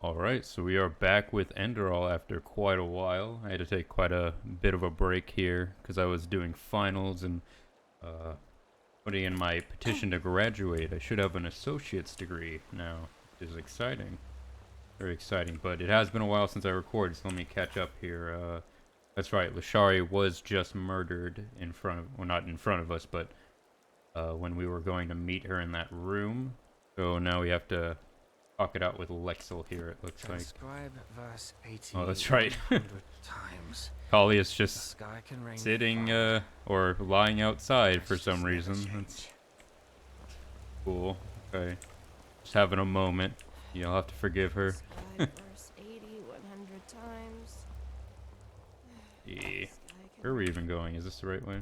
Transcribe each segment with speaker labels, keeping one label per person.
Speaker 1: Alright, so we are back with Enderal after quite a while. I had to take quite a bit of a break here because I was doing finals and uh, putting in my petition to graduate. I should have an associate's degree now, which is exciting. Very exciting, but it has been a while since I recorded, so let me catch up here. That's right, Lashari was just murdered in front of, well, not in front of us, but when we were going to meet her in that room. So now we have to talk it out with Lexel here, it looks like.
Speaker 2: Transcribe verse 80
Speaker 1: Oh, that's right.
Speaker 2: 100 times.
Speaker 1: Kali is just
Speaker 2: Sky can rain
Speaker 1: sitting,
Speaker 2: fire.
Speaker 1: or lying outside for
Speaker 2: Let's
Speaker 1: some
Speaker 2: just never
Speaker 1: reason.
Speaker 2: change.
Speaker 1: That's cool. Okay. Just having a moment. You'll have to forgive her.
Speaker 3: Transcribe verse 80 100 times.
Speaker 1: Yeah.
Speaker 3: Sky can
Speaker 1: Where are we even going? Is this the right way?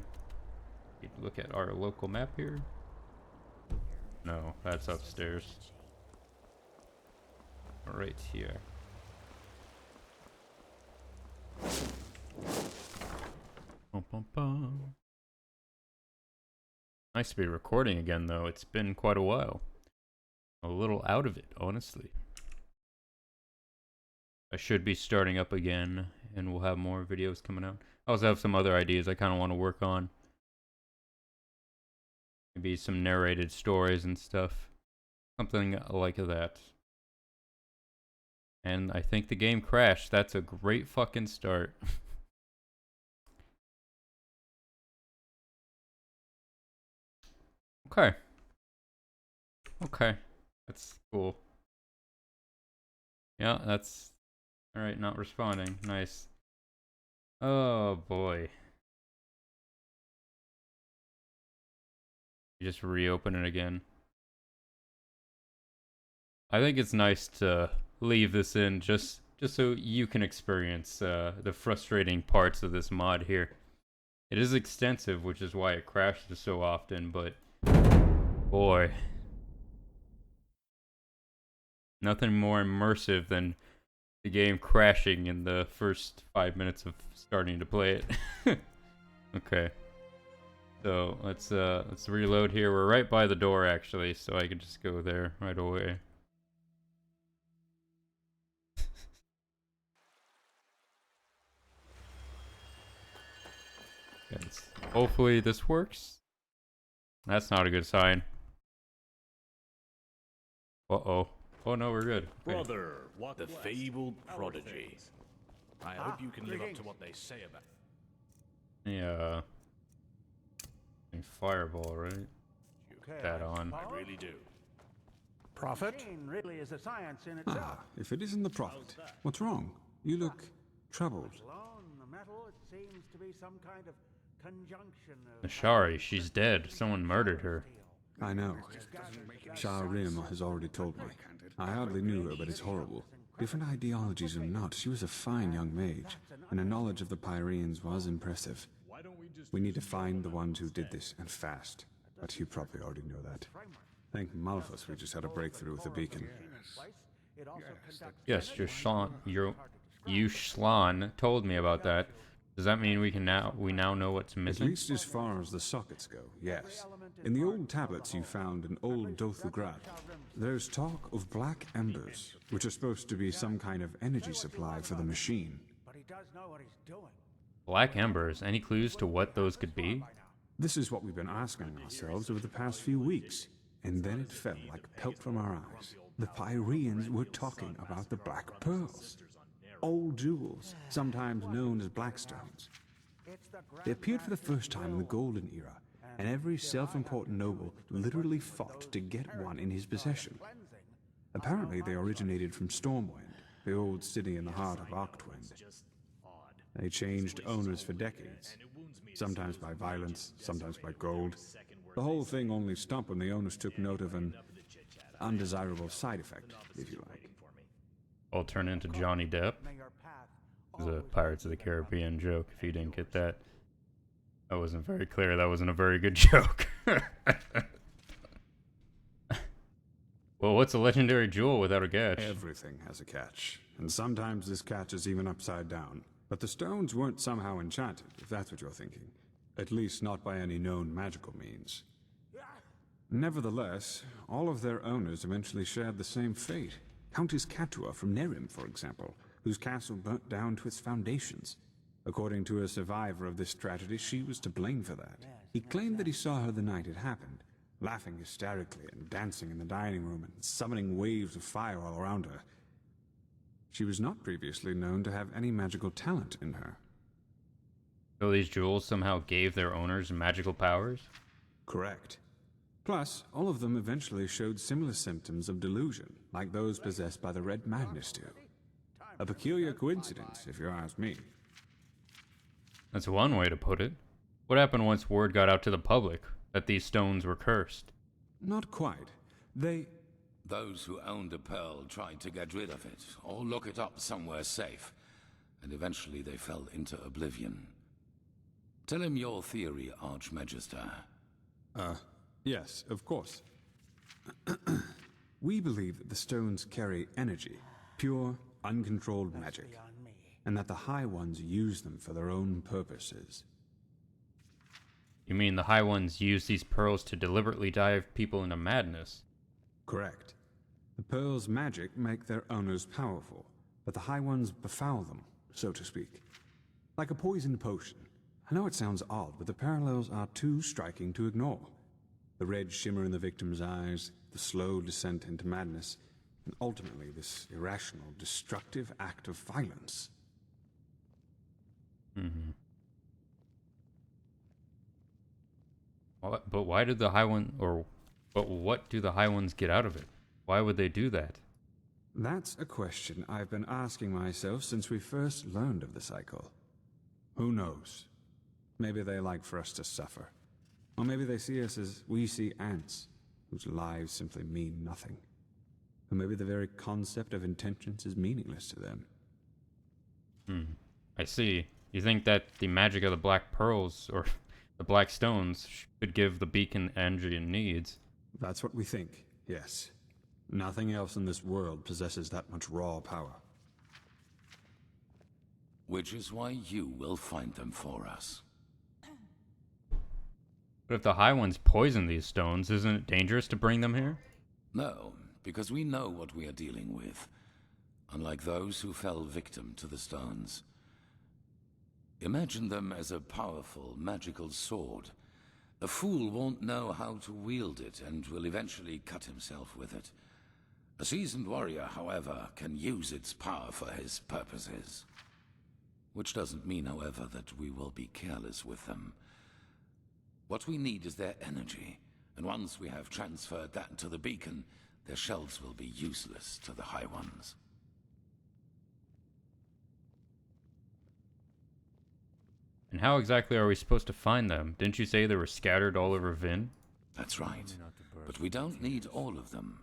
Speaker 1: Need to look at our local map here? No, that's upstairs. Right here. Bum, bum, bum. Nice to be recording again, though. It's been quite a while. A little out of it, honestly. I should be starting up again, and we'll have more videos coming out. I also have some other ideas I kind of want to work on. Maybe some narrated stories and stuff. Something like that. And I think the game crashed. That's a great fucking start. Okay. Okay. That's cool. Yeah, that's... Alright, not responding. Nice. Oh, boy. You just reopen it again. I think it's nice to leave this in just so you can experience the frustrating parts of this mod here. It is extensive, which is why it crashes so often, but boy, nothing more immersive than the game crashing in the first 5 minutes of starting to play it. Okay, so let's reload here. We're right by the door actually, so I can just go there right away. Yes. Hopefully this works. That's not a good sign. Uh-oh. Oh no, we're good. Okay.
Speaker 4: Brother, the fabled prodigy. I hope you can live up to what they say about.
Speaker 1: Yeah. Fireball, right? Put that on.
Speaker 4: I really do.
Speaker 5: Prophet?
Speaker 6: Really is a science in
Speaker 5: Ah,
Speaker 6: itself.
Speaker 5: if it isn't the prophet, what's wrong? You look troubled.
Speaker 6: Alone the metal, it seems to be some kind of conjunction of
Speaker 1: Nashari, she's dead. Someone murdered her.
Speaker 5: I know. Shah Rim has already told me. I hardly knew her, but it's horrible. Different ideologies or not, she was a fine young mage, and her knowledge of the Pyreans was impressive. We need to find the ones who did this, and fast. But you probably already know that. Thank Malphus we just had a breakthrough with the beacon.
Speaker 6: it also conducts
Speaker 1: Yes, Yushlan told me about that. Does that mean we now know what's
Speaker 5: At
Speaker 1: missing?
Speaker 5: least as far as the sockets go, yes. In the old tablets you found in old Dothograd, there's talk of black embers, which are supposed to be some kind of energy supply for the machine.
Speaker 6: but he does know what he's doing.
Speaker 1: Black embers. Any clues to what those could be?
Speaker 5: This is what we've been asking ourselves over the past few weeks. And then it fell like pelt from our eyes. The Pyreans were talking about the Black Pearls. Old jewels, sometimes known as Blackstones. They appeared for the first time in the Golden Era, and every self-important noble literally fought to get one in his possession. Apparently they originated from Stormwind, the old city in the heart of Arctwind. They changed owners for decades, sometimes by violence, sometimes by gold. The whole thing only stopped when the owners took note of an undesirable side effect, if you like.
Speaker 1: I'll turn into Johnny Depp.
Speaker 6: May your path
Speaker 1: It was a Pirates of the Caribbean joke, if you didn't get that. That wasn't very clear. That wasn't a very good joke. Well, what's a legendary jewel without a catch?
Speaker 5: Everything has a catch, and sometimes this catch is even upside down. But the stones weren't somehow enchanted, if that's what you're thinking. At least not by any known magical means. Nevertheless, all of their owners eventually shared the same fate. Countess Katua from Nerim, for example, whose castle burnt down to its foundations. According to a survivor of this tragedy, she was to blame for that. He claimed that he saw her the night it happened, laughing hysterically and dancing in the dining room and summoning waves of fire all around her. She was not previously known to have any magical talent in her.
Speaker 1: So these jewels somehow gave their owners magical powers?
Speaker 5: Correct. Plus, all of them eventually showed similar symptoms of delusion, like those possessed by the Red Madness do. A peculiar coincidence, if you ask me.
Speaker 1: That's one way to put it. What happened once word got out to the public that these stones were cursed?
Speaker 5: Not quite.
Speaker 7: Those who owned a pearl tried to get rid of it, or look it up somewhere safe, and eventually they fell into oblivion. Tell him your theory, Archmagister.
Speaker 5: Yes, of course. We believe that the stones carry energy, pure, uncontrolled magic, and that the High Ones use them for their own purposes.
Speaker 1: You mean the High Ones use these pearls to deliberately dive people into madness?
Speaker 5: Correct. The pearls' magic make their owners powerful, but the High Ones befoul them, so to speak. Like a poisoned potion. I know it sounds odd, but the parallels are too striking to ignore. The red shimmer in the victim's eyes, the slow descent into madness, and ultimately this irrational, destructive act of violence.
Speaker 1: Mm-hmm. But why did the High One, but what do the High Ones get out of it? Why would they do that?
Speaker 5: That's a question I've been asking myself since we first learned of the cycle. Who knows? Maybe they like for us to suffer. Or maybe they see us as we see ants, whose lives simply mean nothing. Or maybe the very concept of intentions is meaningless to them.
Speaker 1: I see. You think that the magic of the black pearls, or the black stones, could give the beacon the energy it needs?
Speaker 5: That's what we think, yes. Nothing else in this world possesses that much raw power.
Speaker 7: Which is why you will find them for us.
Speaker 1: But if the High Ones poison these stones, isn't it dangerous to bring them here?
Speaker 7: No, because we know what we are dealing with, unlike those who fell victim to the stones. Imagine them as a powerful, magical sword. A fool won't know how to wield it and will eventually cut himself with it. A seasoned warrior, however, can use its power for his purposes. Which doesn't mean, however, that we will be careless with them. What we need is their energy, and once we have transferred that to the beacon, their shells will be useless to the High Ones.
Speaker 1: And how exactly are we supposed to find them? Didn't you say they were scattered all over Vin?
Speaker 7: That's right, but we don't need all of them.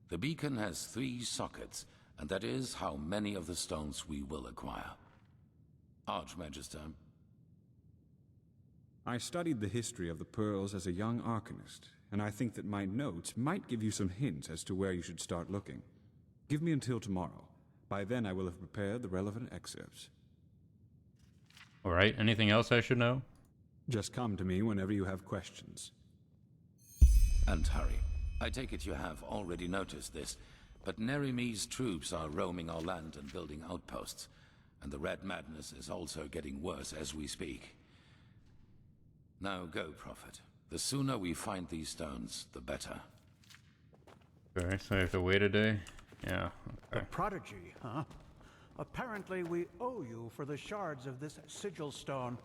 Speaker 7: The beacon has 3 sockets, and that is how many of the stones we will acquire. Archmagister.
Speaker 5: I studied the history of the pearls as a young arcanist, and I think that my notes might give you some hints as to where you should start looking. Give me until tomorrow. By then I will have prepared the relevant excerpts.
Speaker 1: Alright, anything else I should know?
Speaker 5: Just come to me whenever you have questions.
Speaker 7: And hurry. I take it you have already noticed this, but Nerimi's troops are roaming our land and building outposts, and the Red Madness is also getting worse as we speak. Now go, Prophet. The sooner we find these stones, the better.
Speaker 1: Okay, so I have to wait a day? Yeah,
Speaker 6: The
Speaker 1: okay.
Speaker 6: prodigy, huh? Apparently we owe you for the shards of this sigil stone.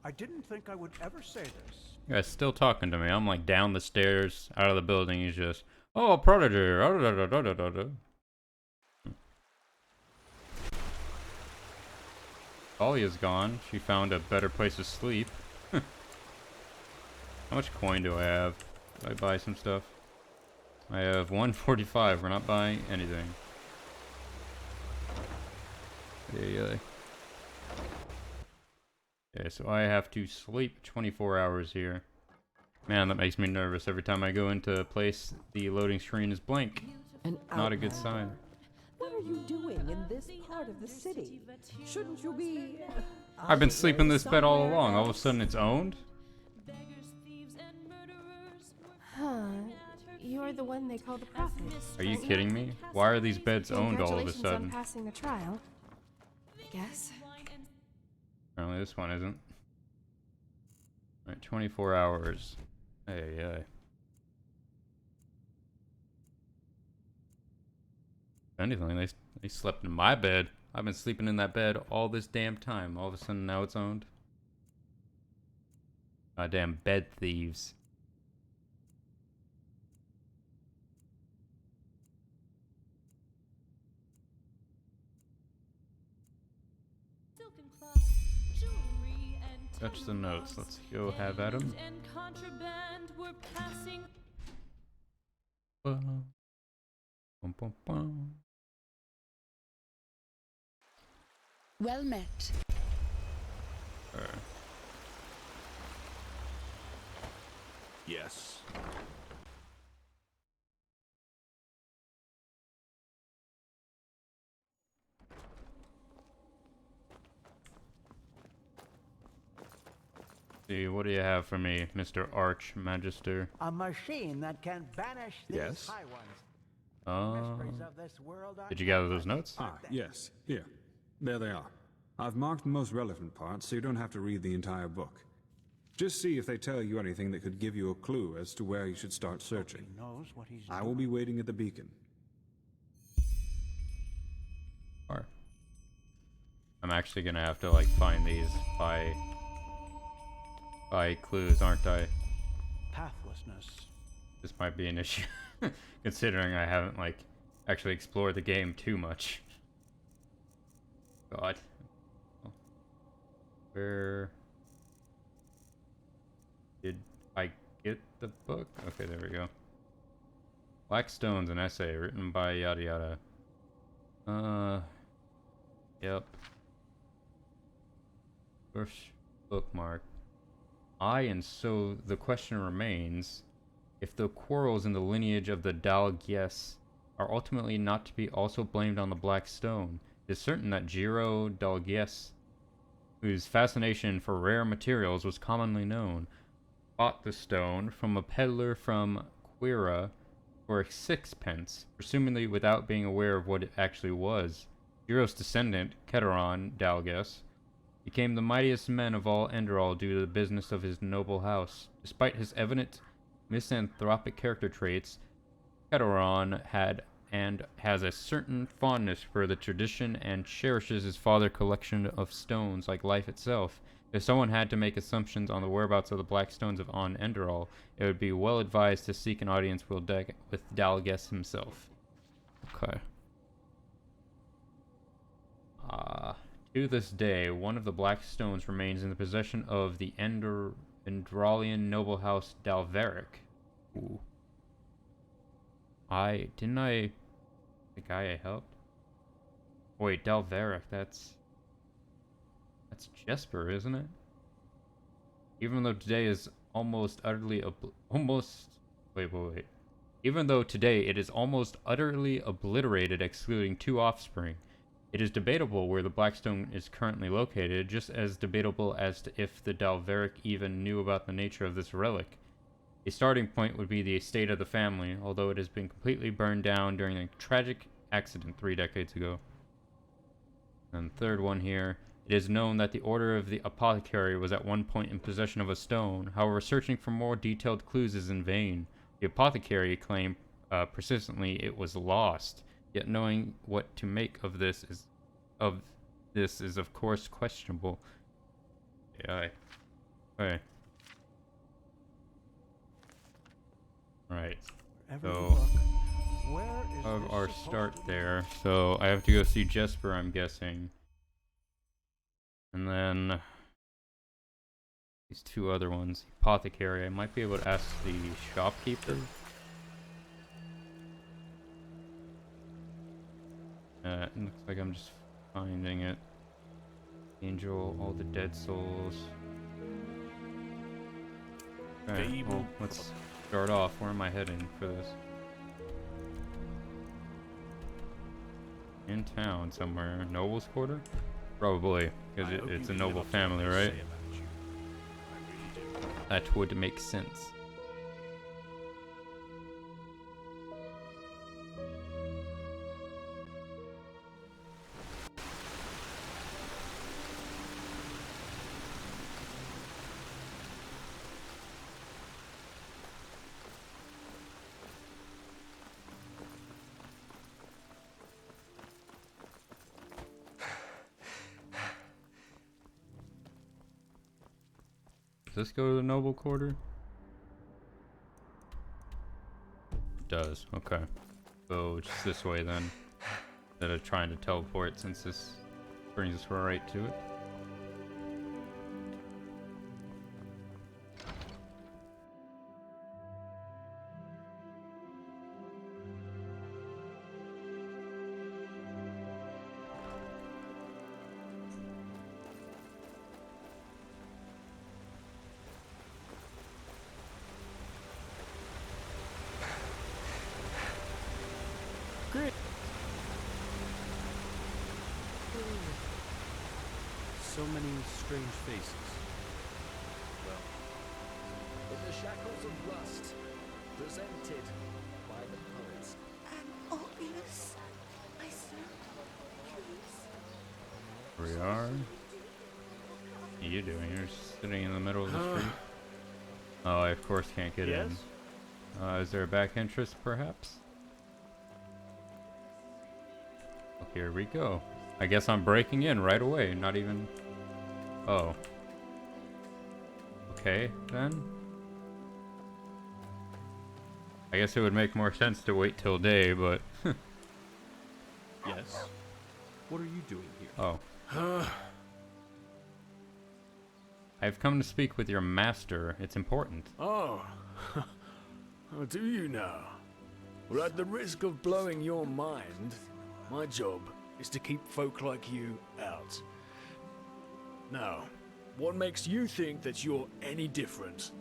Speaker 6: I didn't think I would ever say this.
Speaker 1: You guys still talking to me. I'm like down the stairs, out of the building. He's just, oh, prodigy. Talia's gone. She found a better place to sleep. How much coin do I have? Do I buy some stuff? I have 145. We're not buying anything. Yeah. Okay, so I have to sleep 24 hours here. Man, that makes me nervous. Every time I go into a place, the loading screen is blank. Not a good sign.
Speaker 8: What are you doing in this part of the city? Shouldn't you be...
Speaker 1: I've been sleeping in this bed all along. All of a sudden it's owned?
Speaker 3: Huh. You're the one they call the prophet.
Speaker 1: Are you
Speaker 3: aren't
Speaker 1: kidding me? Why are these beds owned all of a
Speaker 3: Congratulations
Speaker 1: sudden?
Speaker 3: on passing the trial. I guess.
Speaker 1: Apparently this one isn't. Alright, 24 hours. Hey, hey. If anything, they slept in my bed. I've been sleeping in that bed all this damn time. All of a sudden now it's owned. Goddamn bed thieves. Touch the notes. Let's go have at 'em. Bum, bum, bum.
Speaker 9: Well met.
Speaker 4: Yes.
Speaker 1: See, what do you have for me, Mr. Archmagister?
Speaker 6: A machine that can banish these
Speaker 5: Yes?
Speaker 6: high ones.
Speaker 1: Uh,
Speaker 6: Mysteries of this world are
Speaker 1: did you gather those notes?
Speaker 5: Ah, yes. Here. There they are. I've marked the most relevant parts so you don't have to read the entire book. Just see if they tell you anything that could give you a clue as to where you should start searching.
Speaker 6: knows what he's
Speaker 5: I will be waiting at the beacon.
Speaker 1: Or I'm actually gonna have to like find these by clues, aren't I?
Speaker 6: pathlessness.
Speaker 1: This might be an issue, considering I haven't like actually explored the game too much. God, where did I get the book? Okay, there we go. Black Stones, an essay written by yada yada. Yep. First bookmark. And so the question remains, if the quarrels in the lineage of the Dalgies are ultimately not to be also blamed on the Black Stone, it is certain that Jiro Dalgies, whose fascination for rare materials was commonly known, bought the stone from a peddler from Quira for 6 pence, presumably without being aware of what it actually was. Jiro's descendant, Keteron Dalgies, became the mightiest men of all Enderal due to the business of his noble house. Despite his evident misanthropic character traits, Keteron had and has a certain fondness for the tradition and cherishes his father's collection of stones like life itself. If someone had to make assumptions on the whereabouts of the Black Stones of On Enderal, it would be well advised to seek an audience with Dalgies himself. Okay. To this day, one of the Black Stones remains in the possession of the Enderalian noble house Dalveric. Ooh. I think I helped? Wait, Dalveric, that's Jesper, isn't it? Even though today is almost utterly Even though today it is almost utterly obliterated, excluding 2 offspring, it is debatable where the Blackstone is currently located, just as debatable as to if the Dalveric even knew about the nature of this relic. A starting point would be the estate of the family, although it has been completely burned down during a tragic accident 3 decades ago. And third one here, it is known that the Order of the Apothecary was at one point in possession of a stone. However, searching for more detailed clues is in vain. The Apothecary claimed persistently it was lost. Yet knowing what to make of this is of course questionable. Yeah. Okay. Right. So of our start there. So I have to go see Jesper, I'm guessing. And then these 2 other ones. Apothecary. I might be able to ask the shopkeeper. It looks like I'm just finding it. Angel, all the dead souls. Okay, well, let's start off. Where am I heading for this? In town somewhere. Noble's Quarter? Probably, because it's a noble family, right? That would make sense. this go to the noble quarter? It does, okay. Go just this way then. Instead of trying to teleport, since this brings us right to it.
Speaker 4: Great. So many strange faces. Well,
Speaker 10: In the shackles of lust, presented by the poets.
Speaker 8: Oculus, my son, please.
Speaker 1: Here we are. What are you doing? You're sitting in the middle of the street. Oh, I of course can't get in. Is there a back entrance, perhaps? Well, here we go. I guess I'm breaking in right away. Not even... Oh. Okay, then. I guess it would make more sense to wait till day, but...
Speaker 4: yes. What are you doing here?
Speaker 1: Oh. I've come to speak with your master. It's important.
Speaker 10: Oh. Oh, do you now? Well, at the risk of blowing your mind, my job is to keep folk like you out. Now, what makes you think that you're any different?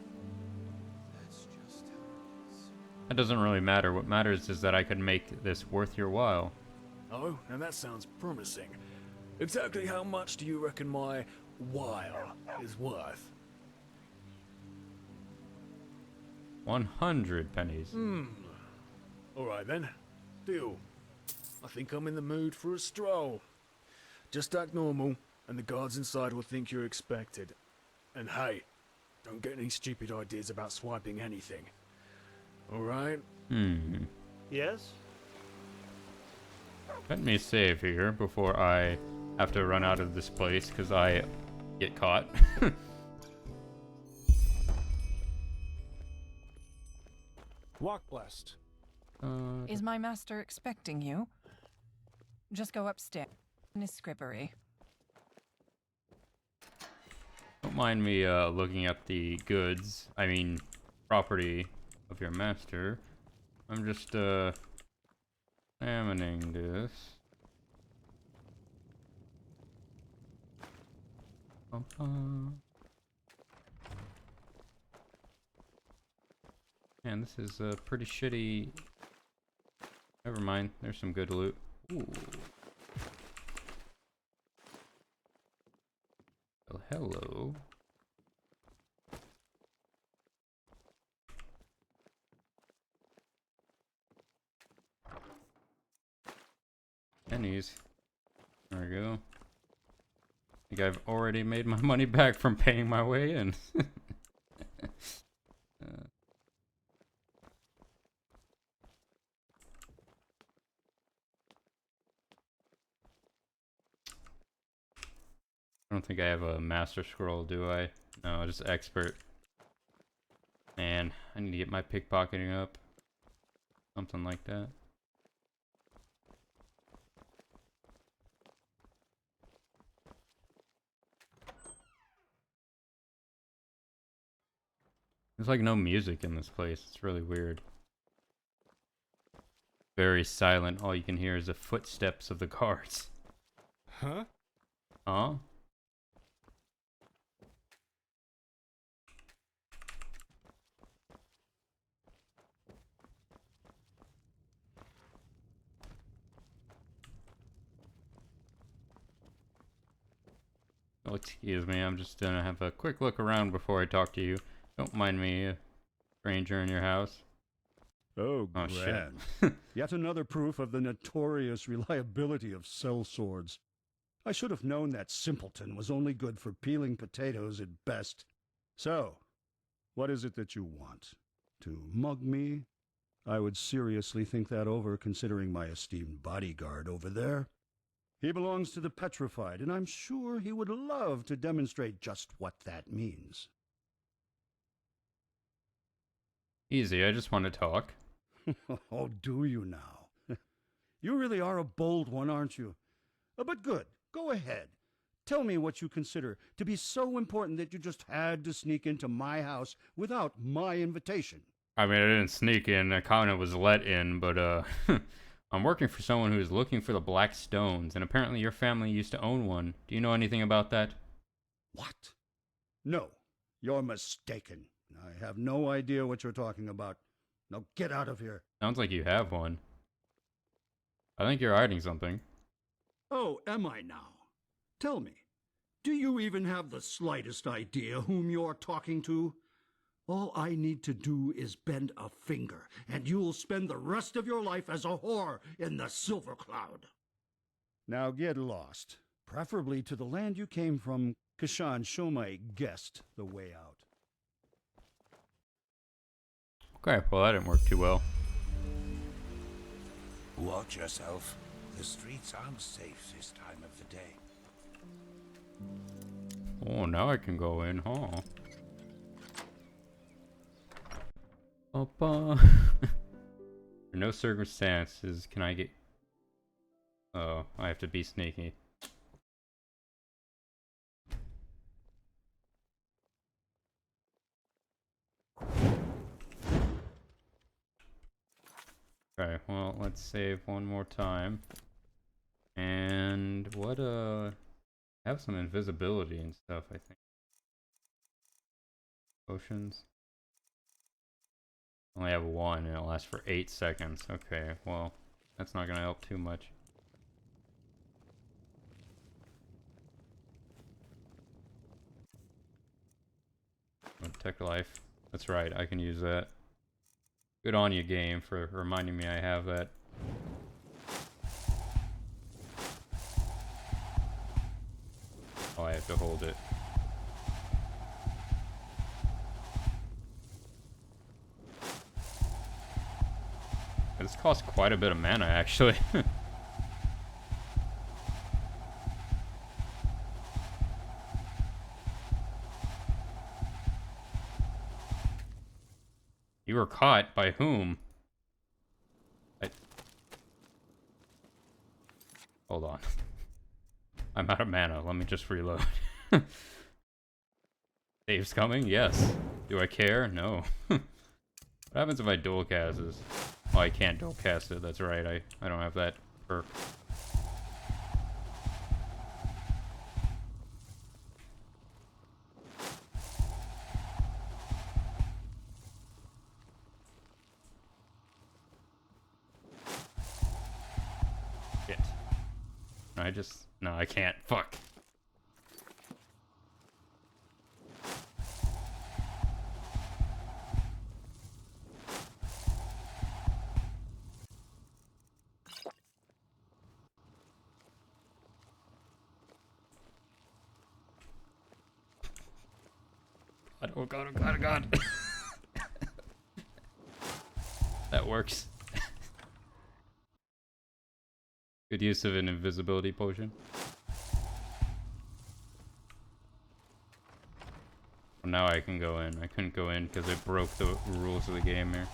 Speaker 1: That doesn't really matter. What matters is that I could make this worth your while.
Speaker 10: Oh, now that sounds promising. Exactly how much do you reckon my while is worth?
Speaker 1: 100 pennies.
Speaker 10: Alright then. Deal. I think I'm in the mood for a stroll. Just act normal, and the guards inside will think you're expected. And hey, don't get any stupid ideas about swiping anything. Alright?
Speaker 6: Yes?
Speaker 1: Let me save here before I have to run out of this place because I get caught.
Speaker 6: Walk blessed.
Speaker 11: Is my master expecting you? Just go upstairs in his scribbery.
Speaker 1: Don't mind me looking at the goods, I mean property of your master. I'm just examining this. Man, this is a pretty shitty... Never mind, there's some good loot. Ooh. Well, hello. Pennies. There we go. I think I've already made my money back from paying my way in. I don't think I have a master scroll, do I? No, just expert. Man, I need to get my pickpocketing up. Something like that. There's like no music in this place. It's really weird. Very silent. All you can hear is the footsteps of the guards.
Speaker 6: Huh?
Speaker 1: Huh? Oh, excuse me, I'm just gonna have a quick look around before I talk to you. Don't mind me, a stranger in your house.
Speaker 12: Oh,
Speaker 1: Oh,
Speaker 12: grand.
Speaker 1: shit.
Speaker 12: Yet another proof of the notorious reliability of sellswords. I should have known that simpleton was only good for peeling potatoes at best. So, what is it that you want? To mug me? I would seriously think that over, considering my esteemed bodyguard over there. He belongs to the petrified, and I'm sure he would love to demonstrate just what that means.
Speaker 1: Easy, I just want to talk.
Speaker 12: Oh, do you now? You really are a bold one, aren't you? But good. Go ahead. Tell me what you consider to be so important that you just had to sneak into my house without my invitation.
Speaker 1: I mean, I didn't sneak in, I kind of was let in, but, I'm working for someone who's looking for the Black Stones, and apparently your family used to own one. Do you know anything about that?
Speaker 12: What? No, you're mistaken. I have no idea what you're talking about. Now get out of here.
Speaker 1: Sounds like you have one. I think you're hiding something.
Speaker 12: Oh, am I now? Tell me, do you even have the slightest idea whom you're talking to? All I need to do is bend a finger, and you'll spend the rest of your life as a whore in the Silver Cloud. Now get lost, preferably to the land you came from. Kashan Shomai guessed the way out.
Speaker 1: Okay, well that didn't work too well.
Speaker 13: Watch yourself. The streets aren't safe this time of the day.
Speaker 1: Oh, now I can go in, huh? Under no circumstances can I get... Oh, I have to be sneaky. Okay, well, let's save one more time. And what, have some invisibility and stuff, I think. Potions. Only have one and it lasts for 8 seconds. Okay, well, that's not gonna help too much. Tech life. That's right, I can use that. Good on you, game, for reminding me I have that. Oh, I have to hold it. This costs quite a bit of mana, actually. You were caught by whom? Hold on. I'm out of mana. Let me just reload. Save's coming? Yes. Do I care? No. What happens if I dual cast this? Oh, I can't dual cast it. That's right. I don't have that perk. Shit. No, I can't. Fuck. Oh god, oh god, oh god. That works. Good use of an invisibility potion. Well, now I can go in. I couldn't go in because it broke the rules of the game here.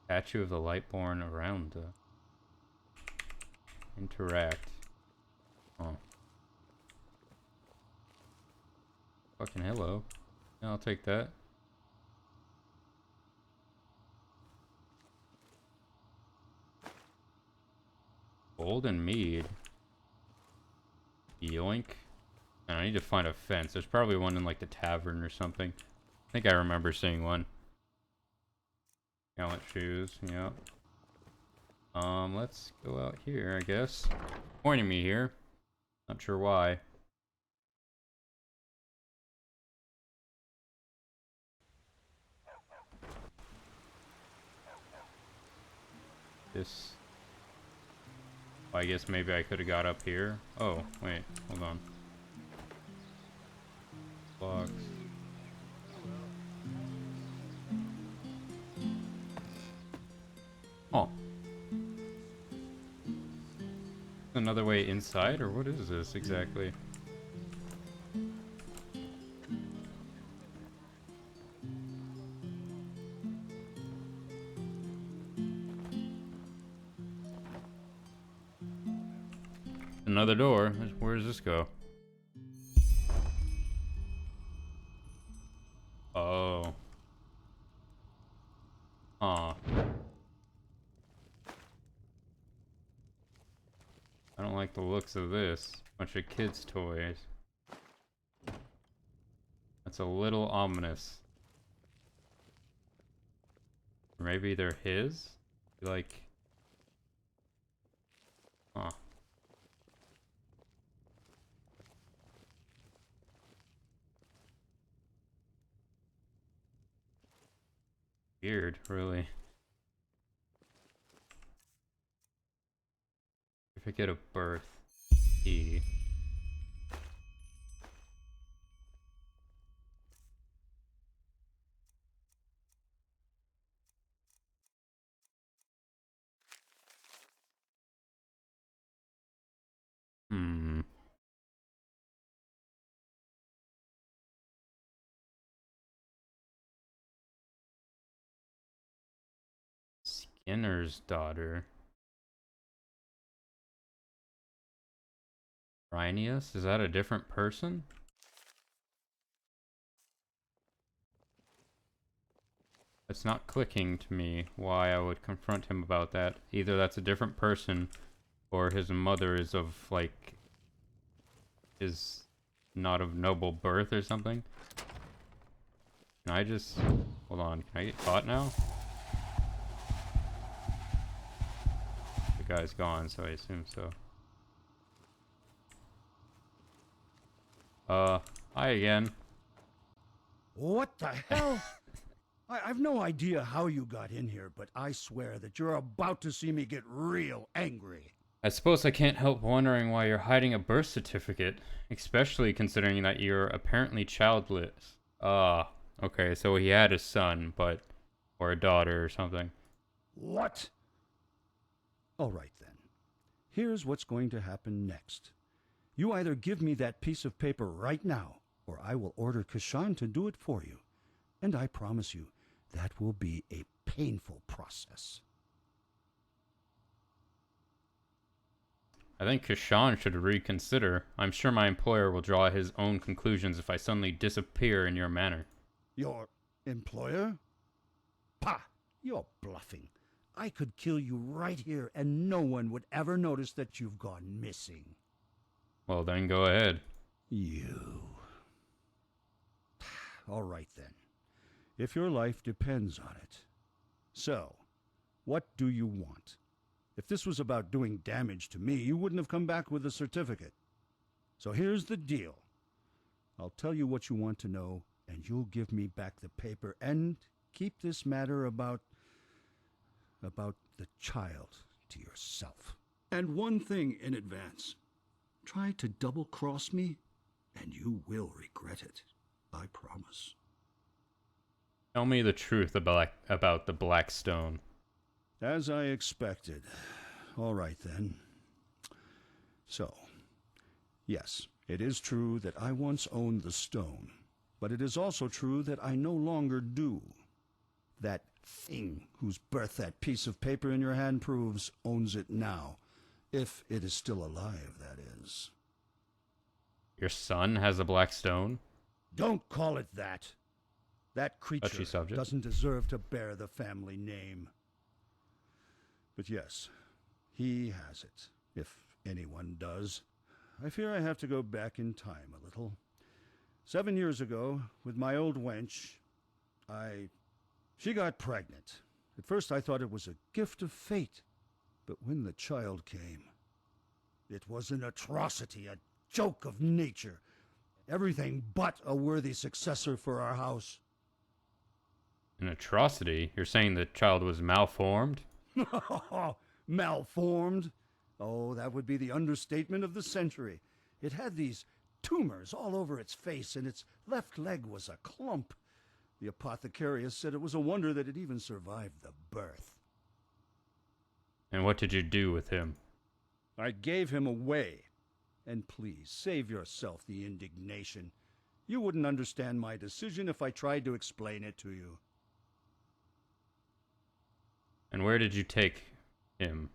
Speaker 1: Statue of the Lightborn around the... Interact. Oh. Fucking hello. Yeah, I'll take that. Golden mead. Yoink. And I need to find a fence. There's probably one in like the tavern or something. I think I remember seeing one. Gallant shoes, yep. Let's go out here, I guess. Pointing me here. Not sure why. This... I guess maybe I could have got up here. Oh, wait, hold on. Box. Oh. Another way inside, or what is this exactly? Another door. Where does this go? Oh. Huh. I don't like the looks of this. Bunch of kids' toys. That's a little ominous. Maybe they're his? Like... Huh. Weird, really. Certificate of birth. E. Hmm. Skinner's daughter. Rhinius? Is that a different person? It's not clicking to me why I would confront him about that. Either that's a different person, or his mother is of, like, is not of noble birth or something. Can I just... Hold on, can I get caught now? The guy's gone, so I assume so. Hi again.
Speaker 12: What the hell? I've no idea how you got in here, but I swear that you're about to see me get real angry.
Speaker 1: I suppose I can't help wondering why you're hiding a birth certificate, especially considering that you're apparently childless. Okay, so he had a son, but... or a daughter or something.
Speaker 12: What? All right, then. Here's what's going to happen next. You either give me that piece of paper right now, or I will order Kashan to do it for you. And I promise you, that will be a painful process.
Speaker 1: I think Kashan should reconsider. I'm sure my employer will draw his own conclusions if I suddenly disappear in your manner.
Speaker 12: Your employer? Pah! You're bluffing. I could kill you right here and no one would ever notice that you've gone missing.
Speaker 1: Well, then go ahead.
Speaker 12: You. All right, then. If your life depends on it. So, what do you want? If this was about doing damage to me, you wouldn't have come back with a certificate. So here's the deal. I'll tell you what you want to know, and you'll give me back the paper and keep this matter about the child to yourself. And one thing in advance. Try to double-cross me, and you will regret it. I promise.
Speaker 1: Tell me the truth about the Black Stone.
Speaker 12: As I expected. All right, then. So, yes, it is true that I once owned the stone, but it is also true that I no longer do. That thing whose birth that piece of paper in your hand proves owns it now. If it is still alive, that is.
Speaker 1: Your son has a Black Stone?
Speaker 12: Don't call it that. That creature
Speaker 1: Touchy subject.
Speaker 12: doesn't deserve to bear the family name. But yes, he has it, if anyone does. I fear I have to go back in time a little. 7 years ago, with my old wench, she got pregnant. At first I thought it was a gift of fate. But when the child came, it was an atrocity, a joke of nature. Everything but a worthy successor for our house.
Speaker 1: An atrocity? You're saying the child was malformed?
Speaker 12: Malformed? Oh, that would be the understatement of the century. It had these tumors all over its face, and its left leg was a clump. The apothecarius said it was a wonder that it even survived the birth.
Speaker 1: And what did you do with him?
Speaker 12: I gave him away. And please, save yourself the indignation. You wouldn't understand my decision if I tried to explain it to you.
Speaker 1: And where did you take him?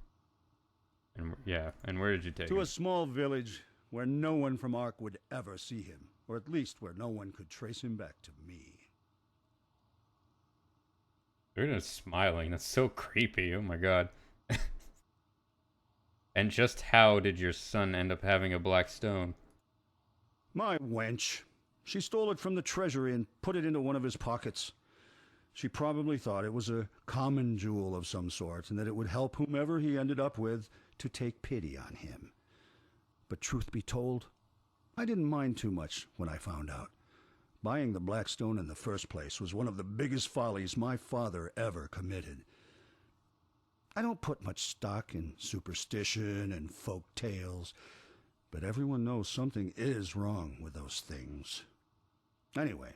Speaker 1: And and where did you take him?
Speaker 12: To a small village where no one from Ark would ever see him, or at least where no one could trace him back to me.
Speaker 1: They're just smiling. That's so creepy. Oh my god. And just how did your son end up having a black stone?
Speaker 12: My wench. She stole it from the treasury and put it into one of his pockets. She probably thought it was a common jewel of some sort, and that it would help whomever he ended up with to take pity on him. But truth be told, I didn't mind too much when I found out. Buying the black stone in the first place was one of the biggest follies my father ever committed. I don't put much stock in superstition and folk tales, but everyone knows something is wrong with those things. Anyway,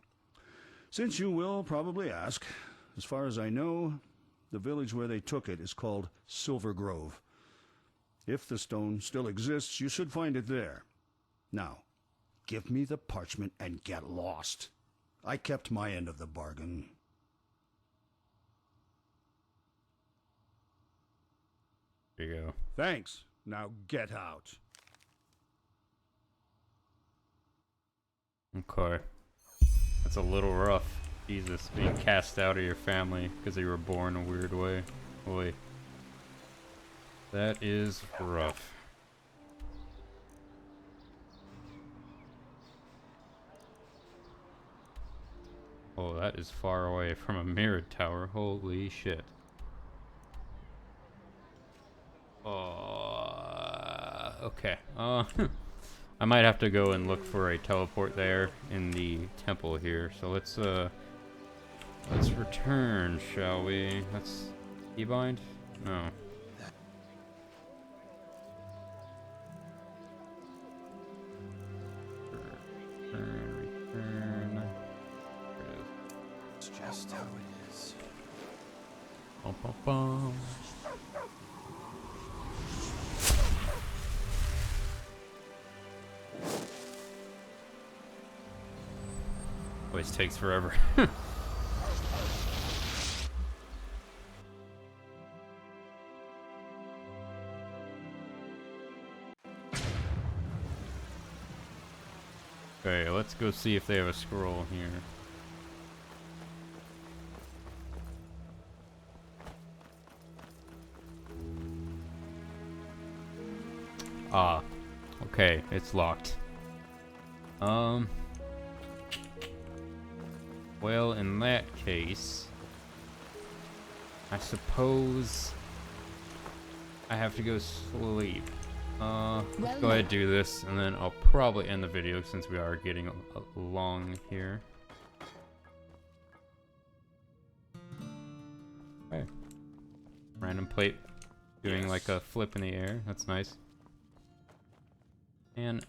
Speaker 12: since you will probably ask, as far as I know, the village where they took it is called Silver Grove. If the stone still exists, you should find it there. Now, give me the parchment and get lost. I kept my end of the bargain.
Speaker 1: There you go.
Speaker 12: Thanks. Now get out.
Speaker 1: Okay. That's a little rough. Jesus, being cast out of your family because you were born a weird way. Boy. That is rough. Oh, that is far away from a mirrored tower. Holy shit. Okay. I might have to go and look for a teleport there in the temple here. So let's return, shall we? Let's keybind? No. Return. There it is.
Speaker 2: It's just how it is.
Speaker 1: Bum, bum, bum. Always takes forever. Okay, let's go see if they have a scroll here. Ah, okay, it's locked. Well, in that case, I suppose I have to go sleep. Let's go ahead and do this, and then I'll probably end the video since we are getting long here. Okay. Random plate doing like a flip in the air. That's nice. And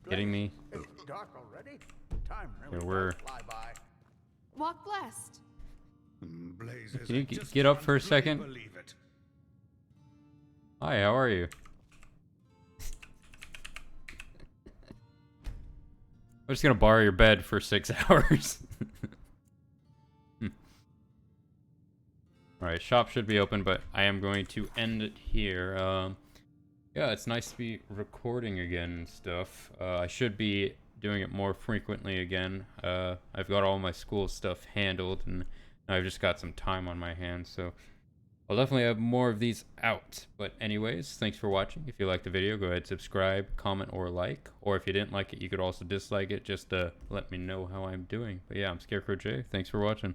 Speaker 1: getting me.
Speaker 6: It's dark already. Time
Speaker 1: Here
Speaker 6: really
Speaker 1: we're.
Speaker 6: does fly by.
Speaker 3: Walk blessed.
Speaker 13: Blazes,
Speaker 1: Can you
Speaker 13: I just
Speaker 1: get up
Speaker 13: can't
Speaker 1: for a
Speaker 13: bloody
Speaker 1: second?
Speaker 13: believe it.
Speaker 1: Hi, how are you? I'm just gonna borrow your bed for 6 hours. Alright, shop should be open, but I am going to end it here. Yeah, it's nice to be recording again and stuff. I should be doing it more frequently again. I've got all my school stuff handled, and I've just got some time on my hands, so I'll definitely have more of these out. But anyways, thanks for watching. If you liked the video, go ahead, subscribe, comment, or like. Or if you didn't like it, you could also dislike it just to let me know how I'm doing. But yeah, I'm ScarecrowJ. Thanks for watching.